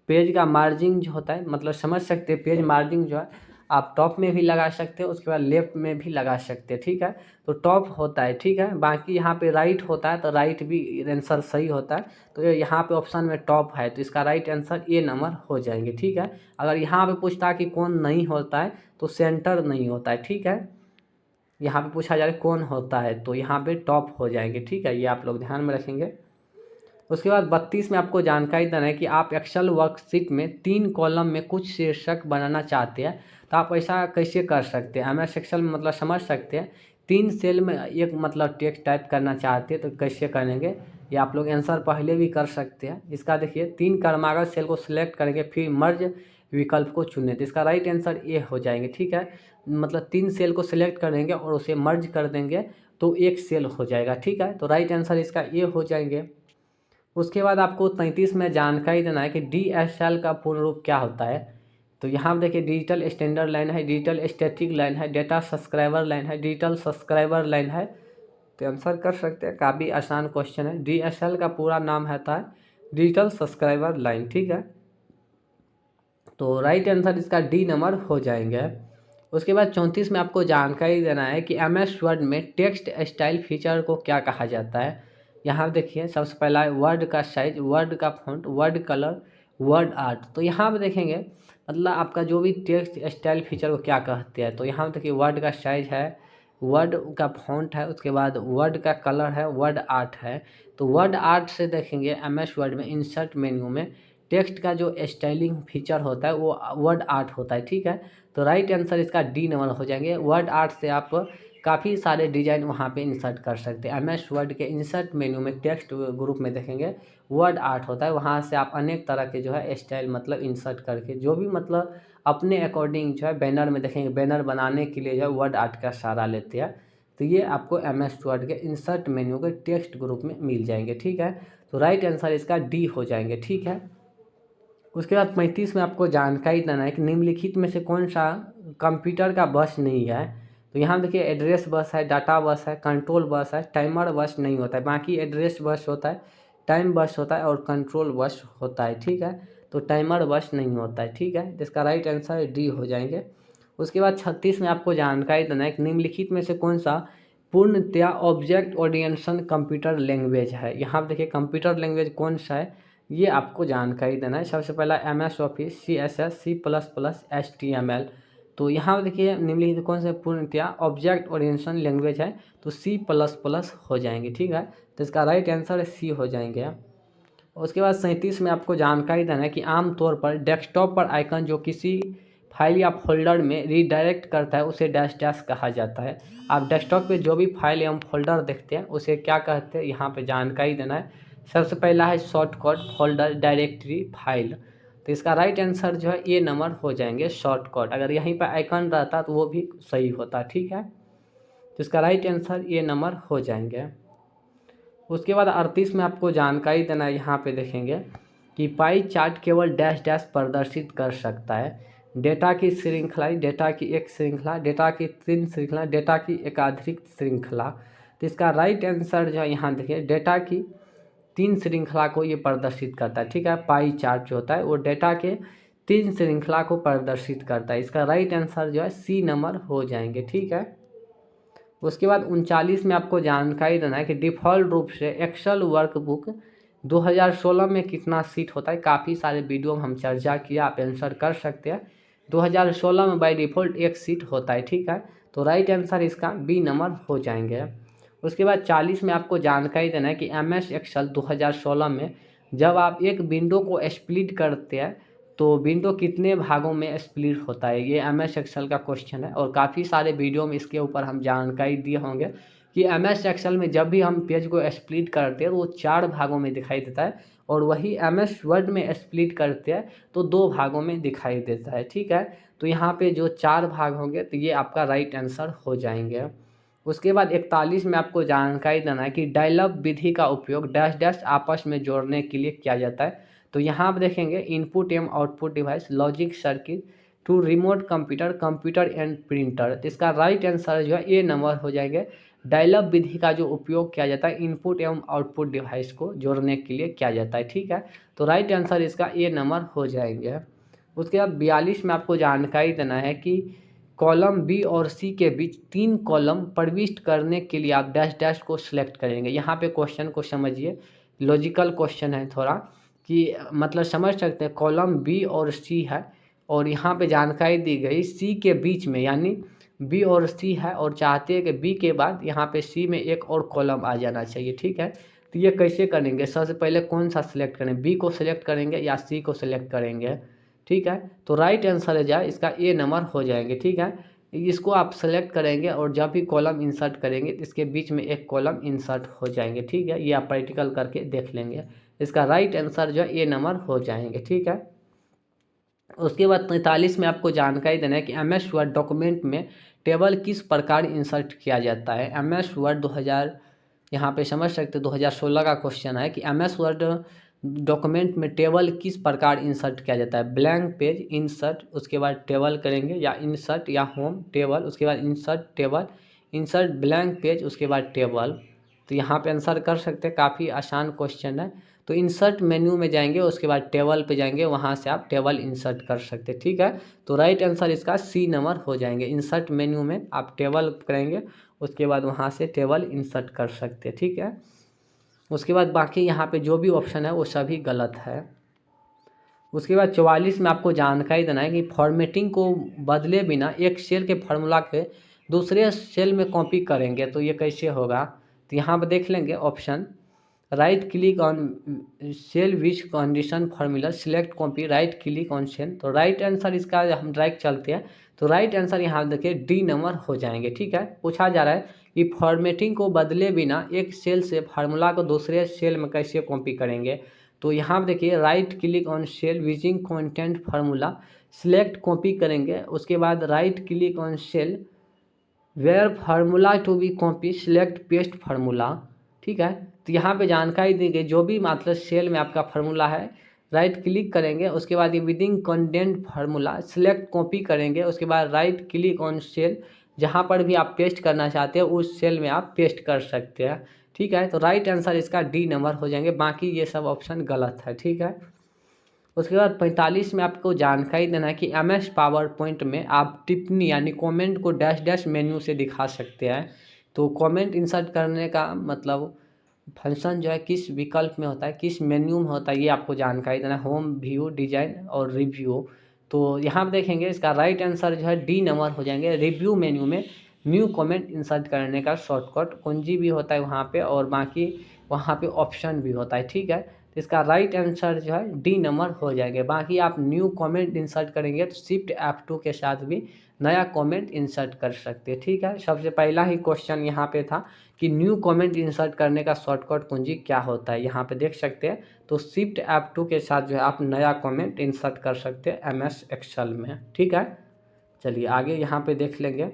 पेज का मार्जिन जो होता है मतलब समझ सकते हैं पेज मार्जिन जो है आप टॉप में भी लगा सकते हैं, उसके बाद लेफ्ट में भी लगा सकते हैं, ठीक है। तो टॉप होता है, ठीक है। बाकी यहाँ पे राइट होता है तो राइट भी आंसर सही होता है। तो यहाँ पे ऑप्शन में टॉप है तो इसका राइट आंसर ए नंबर हो जाएंगे, ठीक है। अगर यहाँ पे पूछता है कि कौन नहीं होता है तो सेंटर नहीं होता है, ठीक है। यहाँ पे पूछा जा रहा है कौन होता है तो यहाँ पे टॉप हो जाएंगे, ठीक है। ये आप लोग ध्यान में रखेंगे। उसके बाद 32 में आपको जानकारी देना है कि आप एक्सेल वर्कशीट में 3 कॉलम में कुछ शीर्षक बनाना चाहते हैं तो आप ऐसा कैसे कर सकते हैं। MS एक्सेल में मतलब समझ सकते हैं 3 सेल में एक मतलब टेक्स्ट टाइप करना चाहते हैं तो कैसे करेंगे, ये आप लोग आंसर पहले भी कर सकते हैं। इसका देखिए 3 क्रमागत सेल को सिलेक्ट करेंगे फिर मर्ज विकल्प को चुनें तो इसका राइट आंसर ए हो जाएंगे, ठीक है। मतलब 3 सेल को सिलेक्ट कर देंगे और उसे मर्ज कर देंगे तो एक सेल हो जाएगा, ठीक है। तो राइट आंसर इसका ए हो जाएंगे। उसके बाद आपको 33 में जानकारी देना है कि DSL का पूर्ण रूप क्या होता है। तो यहाँ पर देखिए डिजिटल स्टैंडर्ड लाइन है, डिजिटल स्टैटिक लाइन है, डेटा सब्सक्राइबर लाइन है, डिजिटल सब्सक्राइबर लाइन है। तो आंसर कर सकते हैं, काफ़ी आसान क्वेश्चन है। DSL का पूरा नाम होता है डिजिटल सब्सक्राइबर लाइन, ठीक है। तो राइट आंसर इसका डी नंबर हो जाएंगे। उसके बाद 34 में आपको जानकारी देना है कि MS वर्ड में टेक्स्ट स्टाइल फीचर को क्या कहा जाता है। यहाँ देखिए सबसे पहला है वर्ड का साइज, वर्ड का font, word colour, word art. तो यहाँ पे देखेंगे मतलब आपका जो भी टेक्स्ट स्टाइल फीचर को क्या कहते हैं। तो यहाँ पे देखिए वर्ड का साइज है, वर्ड का फॉन्ट है, उसके बाद वर्ड का कलर है, वर्ड आर्ट है। तो वर्ड आर्ट से देखेंगे MS वर्ड में इंसर्ट मेन्यू में टेक्स्ट का जो स्टाइलिंग फीचर होता है वो वर्ड आर्ट होता है, ठीक है। तो राइट आंसर इसका डी नंबर हो जाएंगे। वर्ड आर्ट से आप काफ़ी सारे डिजाइन वहाँ पे इंसर्ट कर सकते हैं। MS वर्ड के इंसर्ट मेन्यू में टेक्स्ट ग्रुप में देखेंगे वर्ड आर्ट होता है, वहाँ से आप अनेक तरह के जो है स्टाइल मतलब इंसर्ट करके जो भी मतलब अपने अकॉर्डिंग जो है बैनर में देखेंगे, बैनर बनाने के लिए जो है वर्ड आर्ट का सहारा लेते हैं। तो ये आपको MS वर्ड के इंसर्ट मेन्यू के टेक्स्ट ग्रुप में मिल जाएंगे, ठीक है। तो राइट आंसर इसका डी हो जाएंगे, ठीक है। उसके बाद 35 में आपको जानकारी देना है कि निम्नलिखित में से कौन सा कंप्यूटर का बस नहीं है। तो यहाँ देखिए एड्रेस बस है, डाटा बस है, कंट्रोल बस है, टाइमर बस नहीं होता है। बाकी एड्रेस बस होता है, टाइम बस होता है और कंट्रोल बस होता है, ठीक है। तो टाइमर बस नहीं होता है, ठीक है। इसका राइट आंसर डी हो जाएंगे। उसके बाद 36 में आपको जानकारी देना है कि निम्नलिखित में से कौन सा पूर्णतया ऑब्जेक्ट ओरिएंटेशन कंप्यूटर लैंग्वेज है। यहाँ देखिए कंप्यूटर लैंग्वेज कौन सा है ये आपको जानकारी देना है। सबसे पहला MS office, CSS, C++, HTML। तो यहाँ देखिए निम्नलिखित कौन से पूर्णतया ऑब्जेक्ट ओरिएंटेशन लैंग्वेज है तो C++ हो जाएंगे, ठीक है। तो इसका राइट आंसर सी हो जाएंगे। उसके बाद 37 में आपको जानकारी देना है कि आमतौर पर डेस्कटॉप पर आइकन जो किसी फाइल या फोल्डर में रीडायरेक्ट करता है उसे डैश डैश कहा जाता है। आप डेस्कटॉप पे जो भी फाइल एवं फोल्डर देखते हैं उसे क्या कहते हैं यहाँ पे जानकारी देना है। सबसे पहला है शॉर्टकट, फोल्डर, डायरेक्टरी, फाइल। तो इसका राइट आंसर जो है ए नंबर हो जाएंगे शॉर्टकट। अगर यहीं पर आइकन रहता तो वो भी सही होता, ठीक है। तो इसका राइट आंसर ए नंबर हो जाएंगे। उसके बाद 38 में आपको जानकारी देना है, यहाँ पे देखेंगे कि पाई चार्ट केवल डैश डैश प्रदर्शित कर सकता है। डेटा की श्रृंखला, डेटा की एक श्रृंखला, डेटा की 3 श्रृंखला, डेटा की एकाधिक श्रृंखला। तो इसका राइट आंसर जो है यहाँ देखिए डेटा की 3 श्रृंखला को ये प्रदर्शित करता है, ठीक है। पाई चार्ट जो होता है वो डेटा के 3 श्रृंखला को प्रदर्शित करता है। इसका राइट आंसर जो है सी नंबर हो जाएंगे, ठीक है। उसके बाद 39 में आपको जानकारी देना है कि डिफ़ॉल्ट रूप से एक्सेल वर्कबुक 2016 में कितना सीट होता है। काफ़ी सारे वीडियो में हम चर्चा किया, आप आंसर कर सकते हैं। 2016 में बाय डिफ़ॉल्ट 1 सीट होता है, ठीक है। तो राइट आंसर इसका बी नंबर हो जाएंगे। उसके बाद 40 में आपको जानकारी देना है कि MS एक्सेल 2016 में जब आप एक विंडो को स्प्लिट करते हैं तो विंडो कितने भागों में स्प्लिट होता है। ये MS एक्सेल का क्वेश्चन है और काफ़ी सारे वीडियो में इसके ऊपर हम जानकारी दिए होंगे कि MS एक्सेल में जब भी हम पेज को स्प्लिट करते हैं तो वो 4 भागों में दिखाई देता है, और वही MS वर्ड में स्प्लिट करते हैं तो 2 भागों में दिखाई देता है, ठीक है। तो यहाँ पे जो 4 भाग होंगे तो ये आपका राइट आंसर हो जाएंगे। उसके बाद 41 में आपको जानकारी देना है कि डायलॉग विधि का उपयोग डैश डैश आपस में जोड़ने के लिए किया जाता है। तो यहाँ आप देखेंगे इनपुट एवं output device, logic circuit to remote computer, computer and printer. तो इसका राइट आंसर जो है ए नंबर हो जाएंगे। डायलॉग विधि का जो उपयोग किया जाता है इनपुट एवं आउटपुट डिवाइस को जोड़ने के लिए किया जाता है, ठीक है। तो राइट आंसर इसका ए नंबर हो जाएंगे। उसके बाद 42 में आपको जानकारी देना है कि कॉलम बी और सी के बीच 3 कॉलम प्रविष्ट करने के लिए आप डैश डैश को सिलेक्ट करेंगे। यहाँ पे क्वेश्चन को समझिए, लॉजिकल क्वेश्चन है थोड़ा, कि मतलब समझ सकते हैं कॉलम बी और सी है और यहाँ पे जानकारी दी गई सी के बीच में, यानी बी और सी है और चाहते हैं कि बी के बाद यहाँ पे सी में एक और कॉलम आ जाना चाहिए, ठीक है। तो ये कैसे करेंगे, सबसे पहले कौन सा सिलेक्ट करें, बी को सिलेक्ट करेंगे या सी को सिलेक्ट करेंगे, ठीक है। तो राइट आंसर है जाए इसका ए नंबर हो जाएंगे, ठीक है। इसको आप सेलेक्ट करेंगे और जब भी कॉलम इंसर्ट करेंगे तो इसके बीच में एक कॉलम इंसर्ट हो जाएंगे, ठीक है। ये आप प्रैक्टिकल करके देख लेंगे। इसका राइट आंसर जो है ए नंबर हो जाएंगे, ठीक है। उसके बाद 43 में आपको जानकारी देना है कि MS वर्ड डॉक्यूमेंट में टेबल किस प्रकार इंसर्ट किया जाता है। MS वर्ड 2000 यहाँ पे समझ सकते 2016 का क्वेश्चन है कि MS वर्ड डॉक्यूमेंट में टेबल किस प्रकार इंसर्ट किया जाता है। ब्लैंक पेज इंसर्ट, उसके बाद टेबल करेंगे, या इंसर्ट या होम टेबल, उसके बाद insert table, insert blank page, उसके बाद टेबल। तो यहाँ पे आंसर कर सकते हैं, काफ़ी आसान क्वेश्चन है। तो इंसर्ट मेन्यू में जाएंगे, उसके बाद टेबल पे जाएंगे, वहाँ से आप टेबल इंसर्ट कर सकते हैं, ठीक है। तो राइट आंसर इसका सी नंबर हो जाएंगे। इंसर्ट मेन्यू में आप टेबल करेंगे, उसके बाद वहाँ से टेबल इंसर्ट कर सकते हैं, ठीक है। उसके बाद बाकी यहाँ पे जो भी ऑप्शन है वो सभी गलत है। उसके बाद 44 में आपको जानकारी देना है कि फॉर्मेटिंग को बदले बिना एक सेल के फार्मूला के दूसरे सेल में कॉपी करेंगे तो ये कैसे होगा। तो यहाँ पर देख लेंगे option, right click on cell which condition formula, select copy, right click on cell. तो राइट आंसर इसका हम डायरेक्ट चलते हैं, तो राइट आंसर यहाँ देखिए डी नंबर हो जाएंगे, ठीक है। पूछा जा रहा है कि फॉर्मेटिंग को बदले बिना एक सेल से फार्मूला को दूसरे सेल में कैसे कॉपी करेंगे। तो यहाँ पर देखिए right click on cell which in content formula, select copy करेंगे, उसके बाद right click on cell where formula to be copy, select paste formula, ठीक है। तो यहाँ पे जानकारी दी गई जो भी मतलब सेल में आपका फार्मूला है, राइट क्लिक करेंगे, उसके बाद ये विदिंग कंटेंट फार्मूला सिलेक्ट कॉपी करेंगे, उसके बाद राइट क्लिक ऑन सेल, जहाँ पर भी आप पेस्ट करना चाहते हैं उस सेल में आप पेस्ट कर सकते हैं, ठीक है। तो राइट आंसर इसका डी नंबर हो जाएंगे, बाकी ये सब ऑप्शन गलत है, ठीक है। उसके बाद 45 में आपको जानकारी देना है कि MS पावर पॉइंट में आप टिप्पणी यानी कमेंट को डैश डैश मेन्यू से दिखा सकते हैं। तो कमेंट इंसर्ट करने का मतलब फंक्शन जो है किस विकल्प में होता है, किस मेन्यू में होता है, ये आपको जानकारी देना है, होम, व्यू, डिजाइन और रिव्यू। तो यहाँ पर देखेंगे इसका राइट आंसर जो है डी नंबर हो जाएंगे। रिव्यू मेन्यू में न्यू कमेंट इंसर्ट करने का शॉर्टकट कुंजी भी होता है वहाँ पे, और बाकी वहाँ पे ऑप्शन भी होता है, ठीक है। तो इसका राइट आंसर जो है डी नंबर हो जाएंगे। बाकी आप न्यू कमेंट इंसर्ट करेंगे तो शिफ्ट F2 के साथ भी नया कमेंट इंसर्ट कर सकते हैं, ठीक है। सबसे पहला ही क्वेश्चन यहाँ पे था कि न्यू कमेंट इंसर्ट करने का शॉर्टकट कुंजी क्या होता है, यहाँ पे देख सकते हैं। तो शिफ्ट F2 के साथ जो है आप नया कमेंट इंसर्ट कर सकते हैं MS एक्सेल में, ठीक है। चलिए आगे यहाँ पे देख लेंगे।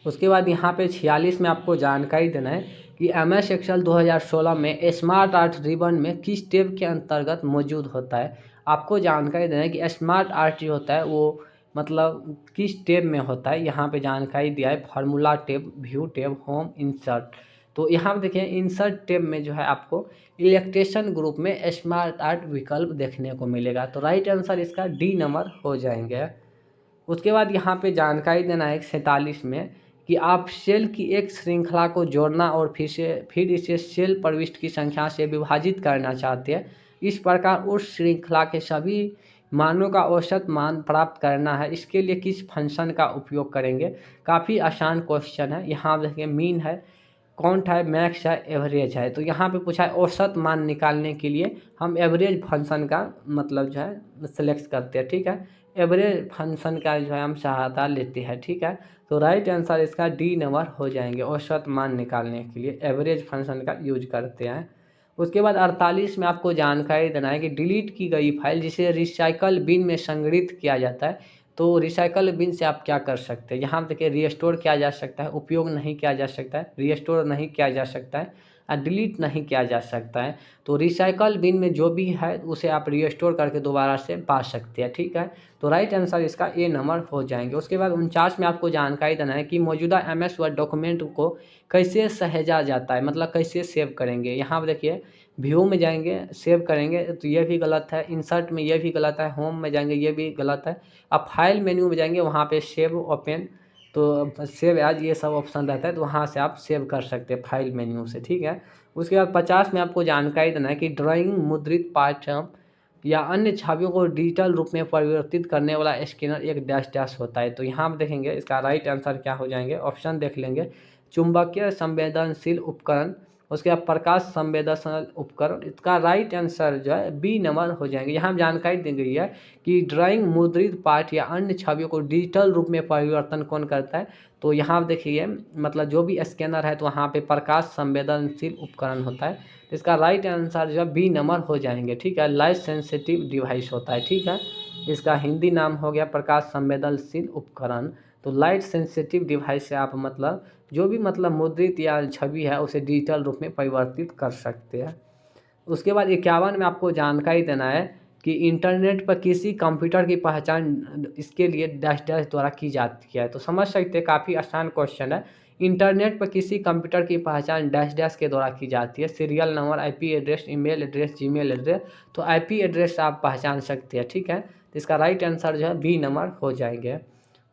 उसके बाद यहाँ पे 46 में आपको जानकारी देना है कि MS एक्सेल 2016 में स्मार्ट आर्ट रिबन में किस टैब के अंतर्गत मौजूद होता है। आपको जानकारी देना है कि स्मार्ट आर्ट जो होता है वो मतलब किस टैब में होता है। यहाँ पे जानकारी दिया है formula tab, view tab, home, insert. तो यहाँ पे देखिए इंसर्ट टैब में जो है आपको इलेक्ट्रेशन ग्रुप में स्मार्ट आर्ट विकल्प देखने को मिलेगा। तो राइट आंसर इसका डी नंबर हो जाएंगे। उसके बाद यहाँ पे जानकारी देना है 47 में कि आप सेल की एक श्रृंखला को जोड़ना और फिर इसे सेल प्रविष्ट की संख्या से विभाजित करना चाहते हैं। इस प्रकार उस श्रृंखला के सभी मानों का औसत मान प्राप्त करना है। इसके लिए किस फंक्शन का उपयोग करेंगे? काफ़ी आसान क्वेश्चन है। यहाँ देखिए मीन है, काउंट है, मैक्स है, एवरेज है। तो यहाँ पे पूछा है औसत मान निकालने के लिए हम एवरेज फंक्शन का मतलब जो है सेलेक्ट करते हैं। ठीक है, एवरेज फंक्शन का जो है हम सहायता लेते हैं। ठीक है, तो राइट आंसर इसका डी नंबर हो जाएंगे। औसत मान निकालने के लिए एवरेज फंक्शन का यूज करते हैं। उसके बाद 48 में आपको जानकारी देना है कि डिलीट की गई फाइल जिसे रिसाइकल बिन में संग्रहित किया जाता है। तो रिसाइकल बिन से आप क्या कर सकते हैं? यहाँ देखिए रीस्टोर किया जा सकता है, उपयोग नहीं किया जा सकता है, रीस्टोर नहीं किया जा सकता है और डिलीट नहीं किया जा सकता है। तो रिसाइकल बिन में जो भी है उसे आप रीस्टोर करके दोबारा से पा सकते हैं। ठीक है, तो राइट आंसर इसका ए नंबर हो जाएंगे। उसके बाद 49 में आपको जानकारी देना है कि मौजूदा MS वर्ड डॉक्यूमेंट को कैसे सहेजा जाता है, मतलब कैसे सेव करेंगे। यहाँ पर देखिए व्यू में जाएंगे सेव करेंगे तो ये भी गलत है, इंसर्ट में ये भी गलत है, होम में जाएंगे ये भी गलत है। अब फाइल मेन्यू में जाएंगे वहाँ पे सेव ओपन, तो सेव एज ये सब ऑप्शन रहता है, तो वहाँ से आप सेव कर सकते हैं फाइल मेन्यू से। ठीक है, उसके बाद 50 में आपको जानकारी देना है कि ड्राइंग मुद्रित पाठ्यक्रम या अन्य छवियों को डिजिटल रूप में परिवर्तित करने वाला स्कैनर एक डैश डैश होता है। तो यहाँ आप देखेंगे इसका राइट आंसर क्या हो जाएंगे, ऑप्शन देख लेंगे। चुंबकीय संवेदनशील उपकरण, उसके बाद प्रकाश संवेदनशील उपकरण, इसका राइट आंसर जो है बी नंबर हो जाएंगे। यहाँ जानकारी दी गई है कि ड्राइंग मुद्रित पाठ या अन्य छवियों को डिजिटल रूप में परिवर्तन कौन करता है। तो यहाँ देखिए मतलब जो भी स्कैनर है तो वहाँ पे प्रकाश संवेदनशील उपकरण होता है। तो इसका राइट आंसर जो है बी नंबर हो जाएंगे। ठीक है, लाइट सेंसिटिव डिवाइस होता है। ठीक है, इसका हिंदी नाम हो गया प्रकाश संवेदनशील उपकरण। तो लाइट सेंसिटिव डिवाइस से आप मतलब जो भी मतलब मुद्रित या छवि है उसे डिजिटल रूप में परिवर्तित कर सकते हैं। उसके बाद 51 में आपको जानकारी देना है कि इंटरनेट पर किसी कंप्यूटर की पहचान इसके लिए डैश डैश द्वारा की जाती है। तो समझ सकते हैं काफ़ी आसान क्वेश्चन है। इंटरनेट पर किसी कंप्यूटर की पहचान डैश डैश के द्वारा की जाती है। Serial number, IP address, email address, Gmail address. तो IP एड्रेस आप पहचान सकते हैं। ठीक है, तो इसका राइट आंसर जो है बी नंबर हो जाएंगे।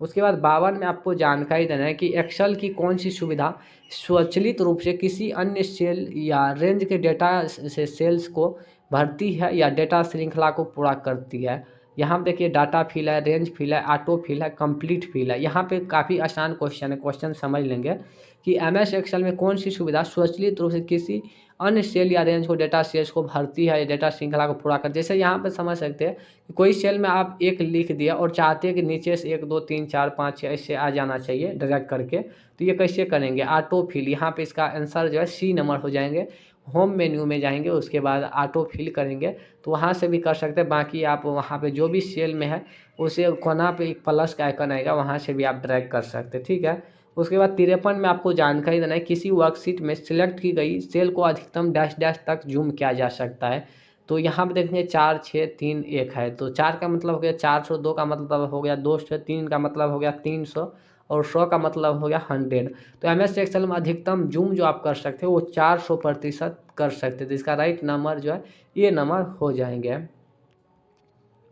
उसके बाद 52 में आपको जानकारी देना है कि एक्सेल की कौन सी सुविधा स्वचालित रूप से किसी अन्य सेल या रेंज के डेटा से सेल्स को भरती है या डेटा श्रृंखला को पूरा करती है। यहाँ पे देखिए डाटा फिल है, रेंज फिल है, ऑटो फिल है, कंप्लीट फिल है। यहाँ पे काफ़ी आसान क्वेश्चन है, क्वेश्चन समझ लेंगे कि MS एक्सेल में कौन सी सुविधा स्वचालित रूप से किसी अन्य सेल या रेंज को डेटा सेल्स को भरती है या डेटा श्रृंखला को पूरा कर। जैसे यहाँ पे समझ सकते हैं कि कोई सेल में आप एक लिख दिया और चाहते हैं कि नीचे से 1 2 3 4 5 6 ऐसे आ जाना चाहिए ड्रैग करके, तो ये कैसे करेंगे? Auto fill. यहाँ पे इसका आंसर जो है सी नंबर हो जाएंगे। होम मेन्यू में जाएंगे उसके बाद ऑटो फिल करेंगे तो वहाँ से भी कर सकते हैं। बाकी आप वहाँ पे जो भी सेल में है उसे कोना पे एक प्लस का आइकन आएगा, वहाँ से भी आप ड्रैग कर सकते हैं। ठीक है, उसके बाद 53 में आपको जानकारी देना है किसी वर्कशीट में सिलेक्ट की गई सेल को अधिकतम डैश डैश तक जूम किया जा सकता है। तो यहाँ पे देखेंगे 4 6 3 1 है। तो 4 का मतलब हो गया 400, 2 का मतलब हो गया 200, 3 का मतलब हो गया 300 और 100 का मतलब हो गया 100। तो MS एक्सेल में अधिकतम जूम जो आप कर सकते हो वो 400% कर सकते हैं। तो इसका राइट नंबर जो है ये नंबर हो जाएंगे।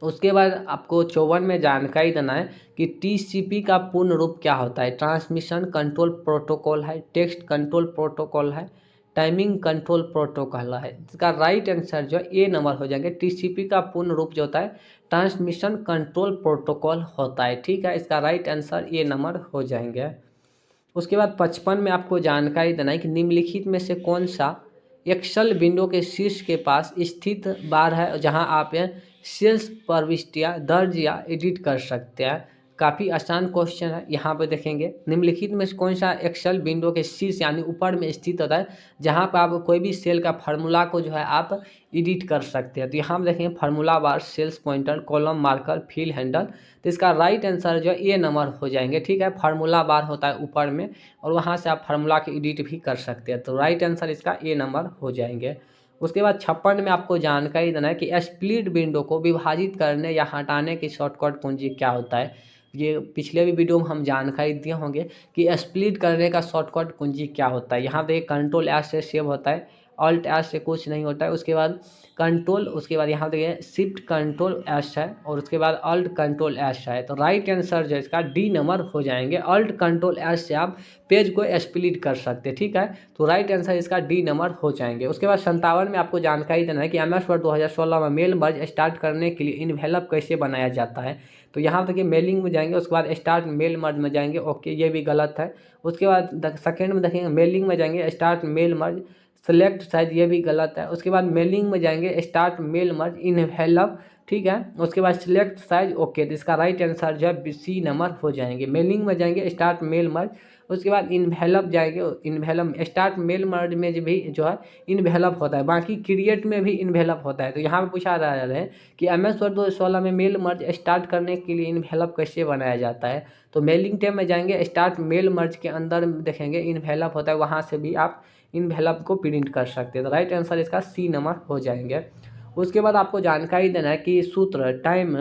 उसके बाद आपको 54 में जानकारी देना है कि TCP का पूर्ण रूप क्या होता है। ट्रांसमिशन कंट्रोल प्रोटोकॉल है, टेक्स्ट कंट्रोल प्रोटोकॉल है, टाइमिंग कंट्रोल प्रोटोकॉल है। इसका राइट आंसर जो है ए नंबर हो जाएंगे। TCP का पूर्ण रूप जो होता है ट्रांसमिशन कंट्रोल प्रोटोकॉल होता है। ठीक है, इसका राइट आंसर ए नंबर हो जाएंगे। उसके बाद 55 में आपको जानकारी देना है कि निम्नलिखित में से कौन सा एक्सेल विंडो के शीर्ष के पास स्थित बार है जहां आप सेल्स प्रविष्टियाँ दर्ज या एडिट कर सकते हैं। काफ़ी आसान क्वेश्चन है। यहाँ पे देखेंगे निम्नलिखित में से कौन सा एक्सेल विंडो के शीर्ष यानी ऊपर में स्थित होता है जहाँ पर आप कोई भी सेल का फार्मूला को जो है आप एडिट कर सकते हैं। तो यहाँ पे देखेंगे formula bar, cells pointer, column marker, fill handle. तो इसका राइट आंसर जो है ए नंबर हो जाएंगे। ठीक है, फार्मूला बार होता है ऊपर में और वहाँ से आप फार्मूला की एडिट भी कर सकते हैं। तो राइट आंसर इसका ए नंबर हो जाएंगे। उसके बाद 56 में आपको जानकारी देना है कि स्प्लिट विंडो को विभाजित करने या हटाने की शॉर्टकट कुंजी क्या होता है। ये पिछले भी वीडियो में हम जानकारी दिए होंगे कि स्प्लिट करने का शॉर्टकट कुंजी क्या होता है। यहाँ पे कंट्रोल एस से सेव होता है, ऑल्ट एस से कुछ नहीं होता है, उसके बाद कंट्रोल, उसके बाद यहाँ देखिए शिफ्ट कंट्रोल एस है और उसके बाद ऑल्ट कंट्रोल एस है। तो राइट आंसर जो है इसका डी नंबर हो जाएंगे। ऑल्ट कंट्रोल एस से आप पेज को स्प्लिट कर सकते हैं, ठीक है। तो राइट आंसर इसका डी नंबर हो जाएंगे। उसके बाद 57 में आपको जानकारी देना है कि MS वर्ड 2016 में मेल मर्ज स्टार्ट करने के लिए इन्वेलप कैसे बनाया जाता है। तो यहाँ देखिए मेलिंग में जाएंगे, उसके बाद स्टार्ट मेल मर्ज में जाएंगे, ओके ये भी गलत है। उसके बाद सेकेंड में देखेंगे मेलिंग में जाएंगे, start mail merge select size, ये भी गलत है। उसके बाद मेलिंग में जाएंगे, स्टार्ट मेल मर्ज इन्वेलप, ठीक है। उसके बाद सिलेक्ट साइज, ओके। तो इसका राइट आंसर जो है सी नंबर हो जाएंगे। मेलिंग में जाएंगे, स्टार्ट मेल मर्ज, उसके बाद इन्वेलप जाएंगे, इन्वेलप स्टार्ट मेल मर्ज में भी जो है इन्वेलप होता है, बाकी क्रिएट में भी इन्वेलप होता है। तो यहाँ पे पूछा जा रहा है कि MS वर्ड 2016 में मेल मर्ज स्टार्ट करने के लिए इन्वेलप कैसे बनाया जाता है। तो मेलिंग टैब में जाएंगे, स्टार्ट मेल मर्ज के अंदर देखेंगे इन्वेलप होता है, वहाँ से भी आप इन्वेलप को प्रिंट कर सकते हैं। तो राइट आंसर इसका सी नंबर हो जाएंगे। उसके बाद आपको जानकारी देना है कि सूत्र टाइम,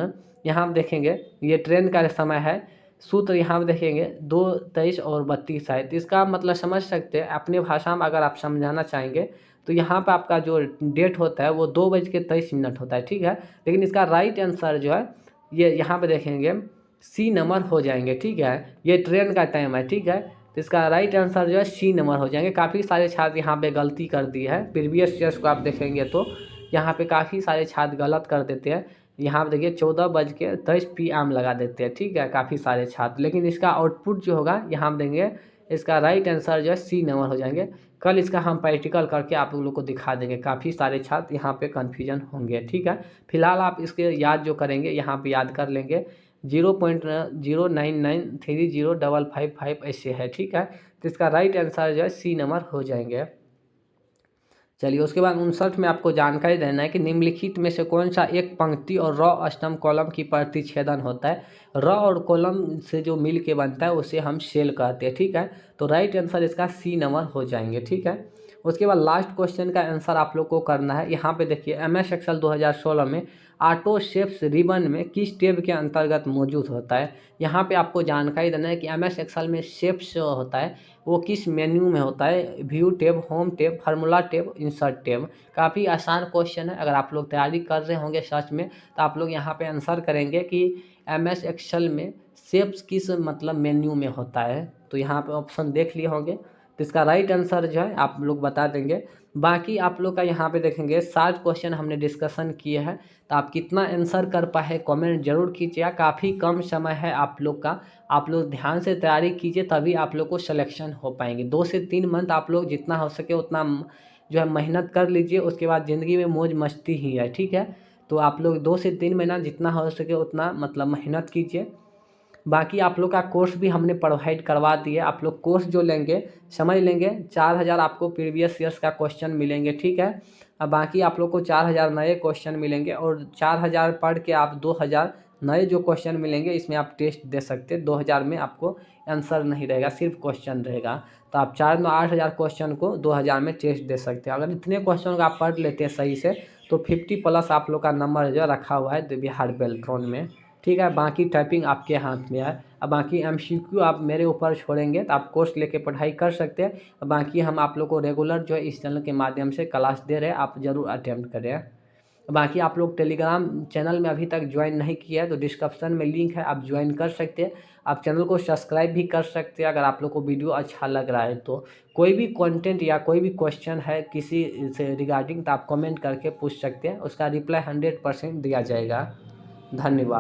यहाँ देखेंगे ये ट्रेन का समय है। सूत्र यहाँ पे देखेंगे 2:23 और 32 है। तो इसका मतलब समझ सकते हैं अपने भाषा में, अगर आप समझाना चाहेंगे तो यहाँ पे आपका जो डेट होता है वो 2:23 होता है, ठीक है। लेकिन इसका राइट आंसर जो है ये यहाँ पे देखेंगे सी नंबर हो जाएंगे, ठीक है। ये ट्रेन का टाइम है, ठीक है। तो इसका राइट आंसर जो है सी नंबर हो जाएंगे। काफ़ी सारे छात्र यहाँ पे गलती कर दी है, प्रीवियस ईयर्स को आप देखेंगे तो यहाँ पे काफ़ी सारे छात्र गलत कर देते हैं। यहाँ पे देखिए 14:23 PM लगा देते हैं, ठीक है, काफ़ी सारे छात्र। लेकिन इसका आउटपुट जो होगा यहाँ पे देंगे, इसका राइट आंसर जो है सी नंबर हो जाएंगे। कल इसका हम प्रैक्टिकल करके आप लोग को दिखा देंगे, काफ़ी सारे छात्र यहाँ पे कन्फ्यूजन होंगे, ठीक है। फिलहाल आप इसके याद जो करेंगे यहाँ पे याद कर लेंगे 0.09930555 ऐसे है, ठीक है। तो इसका राइट आंसर जो है सी नंबर हो जाएंगे। चलिए उसके बाद 59 में आपको जानकारी देना है कि निम्नलिखित में से कौन सा एक पंक्ति और रॉ स्तंभ कॉलम की प्रतिच्छेदन होता है। रॉ और कॉलम से जो मिल के बनता है उसे हम सेल कहते हैं, ठीक है। तो राइट आंसर इसका सी नंबर हो जाएंगे, ठीक है। उसके बाद लास्ट क्वेश्चन का आंसर आप लोग को करना है। यहाँ पे देखिए MS एक्सेल 2016 में ऑटो शेप्स रिबन में किस टैब के अंतर्गत मौजूद होता है। यहाँ पे आपको जानकारी देना है कि MS एक्सेल में शेप्स होता है वो किस मेन्यू में होता है। View tab, home tab, formula tab, insert tab. काफ़ी आसान क्वेश्चन है, अगर आप लोग तैयारी कर रहे होंगे सच में तो आप लोग यहाँ पे आंसर करेंगे कि MS एक्सेल में शेप्स किस मतलब मेन्यू में होता है। तो यहाँ पे ऑप्शन देख लिए होंगे, तो इसका राइट आंसर जो है आप लोग बता देंगे। बाकी आप लोग का यहाँ पे देखेंगे 60 क्वेश्चन हमने डिस्कशन किए हैं, तो आप कितना आंसर कर पाए कमेंट जरूर कीजिएगा। काफ़ी कम समय है आप लोग का, आप लोग ध्यान से तैयारी कीजिए तभी आप लोग को सिलेक्शन हो पाएंगे। 2 से 3 मंथ आप लोग जितना हो सके उतना जो है मेहनत कर लीजिए, उसके बाद ज़िंदगी में मौज मस्ती ही है, ठीक है। तो आप लोग 2 से 3 महीना जितना हो सके उतना मतलब मेहनत कीजिए। बाकी आप लोग का कोर्स भी हमने प्रोवाइड करवा दिए, आप लोग कोर्स जो लेंगे समझ लेंगे 4000 आपको प्रीवियस ईयर्स का क्वेश्चन मिलेंगे, ठीक है। अब बाकी आप लोग को 4000 नए क्वेश्चन मिलेंगे और 4000 पढ़ के आप 2000 नए जो क्वेश्चन मिलेंगे इसमें आप टेस्ट दे सकते हैं। 2000 में आपको आंसर नहीं रहेगा, सिर्फ क्वेश्चन रहेगा। तो आप 4-9-8000 क्वेश्चन को 2000 में टेस्ट दे सकते हैं। अगर इतने क्वेश्चन को आप पढ़ लेते हैं सही से तो 50+ आप लोग का नंबर जो रखा हुआ है बिहार बेल्ट्रॉन में, ठीक है। बाकी टाइपिंग आपके हाथ में है। अब बाकी MCQ आप मेरे ऊपर छोड़ेंगे तो आप कोर्स लेके पढ़ाई कर सकते हैं। बाकी हम आप लोग को रेगुलर जो है इस चैनल के माध्यम से क्लास दे रहे हैं, आप ज़रूर अटेम्प्ट करें। बाकी आप लोग टेलीग्राम चैनल में अभी तक ज्वाइन नहीं किया है तो डिस्क्रिप्शन में लिंक है, आप ज्वाइन कर सकते हैं। आप चैनल को सब्सक्राइब भी कर सकते हैं अगर आप लोग को वीडियो अच्छा लग रहा है तो। कोई भी कंटेंट या कोई भी क्वेश्चन है किसी से रिगार्डिंग तो आप कमेंट करके पूछ सकते हैं, उसका रिप्लाई 100% दिया जाएगा। धन्यवाद।